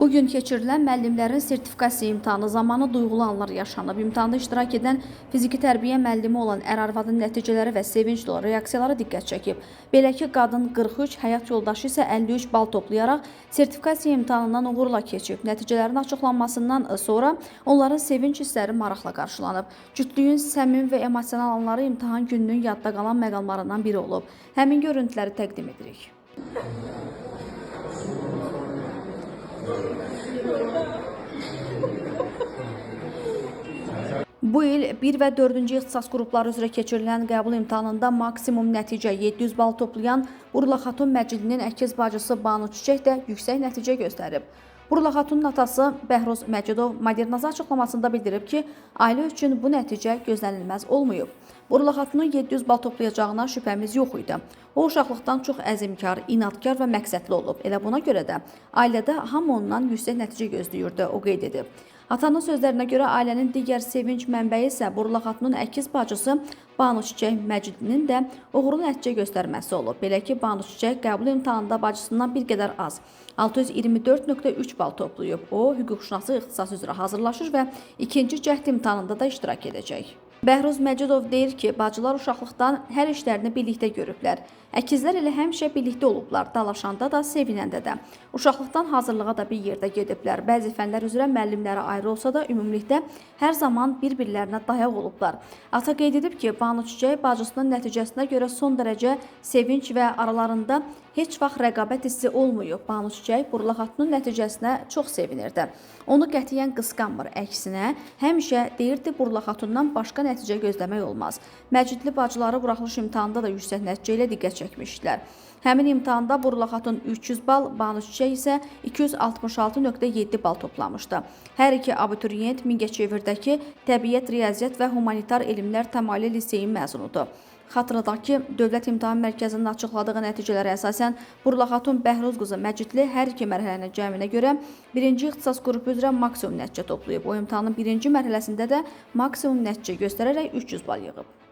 Bugün keçirilən müəllimlərin sertifikasiya imtahanı zamanı duyğulu anlar yaşanıb. İmtahanda iştirak edən fiziki tərbiyə müəllimi olan ər-arvadın nəticələri və sevinç dolu reaksiyaları diqqət çəkib. Belə ki, qadın 43, həyat yoldaşı isə 53 bal toplayaraq sertifikasiya imtahanından uğurla keçib. Nəticələrin açıqlanmasından sonra onların sevinç hissləri maraqla qarşılanıb. Cütlüyün səmimi və emosional anları imtahan gününün yadda qalan məqamlarından biri olub. Həmin görüntüləri təqdim edirik. Bu il 1 və 4-cü ixtisas qrupları üzrə keçirilən qəbul imtahanında maksimum nəticə 700 bal toplayan Burla Xatun Məcidinin əkiz bacısı Banu Çiçək də yüksək nəticə göstərib. Burla Xatunun atası Bəhruz Məcidov Modernaza açıqlamasında bildirib ki, ailə üçün bu nəticə gözlənilməz olmayıb. Burla Xatunun 700 bal toplayacağına şübhəmiz yox idi. O, uşaqlıqdan çox əzimkar, inadkar və məqsədli olub. Elə buna görə də ailədə hamı ondan yüksək nəticə gözləyirdi, o qeyd edib. Atanın sözlərinə görə ailənin digər sevinç mənbəyi isə Burla Xatunun əkiz bacısı Banu Çiçək Məcidinin də uğurlu nəticə göstərməsi olub. Belə ki, Banu Çiçək qəbul imtahanında bacısından bir qədər az, 624.3 bal toplayıb. O, hüquqşünası ixtisas üzrə hazırlaşır və ikinci cəhd imtahanında da iştirak edəcək. Bəhruz Məcidov deyir ki, bacılar uşaqlıqdan hər işlərini birlikdə görüblər. Əkizlər elə həmişə birlikdə olublar, dalaşanda da, sevinəndə də. Uşaqlıqdan hazırlığa da bir yerdə gediblər. Bəzi fənlər üzrə müəllimləri ayrı olsa da, ümumilikdə hər zaman bir-birlərinə dayaq olublar. Ata qeyd edib ki, Banu Çiçək bacısının nəticəsinə görə son dərəcə sevinç və aralarında heç vaxt rəqabət hissi olmayıb. Banu Çiçək Burla Xatunun nəticəsinə çox sevinirdi. Onu qətiyyən qısqanmır, əksinə həmişə deyirdi Burla Xatundan başqa nəticə gözləmək olmaz. Məcidli bacıları buraxılış imtahanında da yüksək nəticə ilə diqqət çəkmişdilər. Həmin imtahanda Burla Xatun 300 bal, Banu Çiçək isə 266.7 bal toplamışdı. Hər iki abituriyent Mingəçevirdəki Təbiət, Riyaziyyat və Humanitar Elmlər Təmayüllü liseyin məzunudur. Xatırladaq ki, Dövlət İmtahan Mərkəzinin açıqladığı nəticələrə əsasən Burla Xatun Bəhruz qızı Məcidli hər iki mərhələnin cəminə görə birinci ixtisas qrupu üzrə maksimum nəticə toplayıb. O imtahanın birinci mərhələsində də maksimum nəticə göstərərək 300 bal yığıb.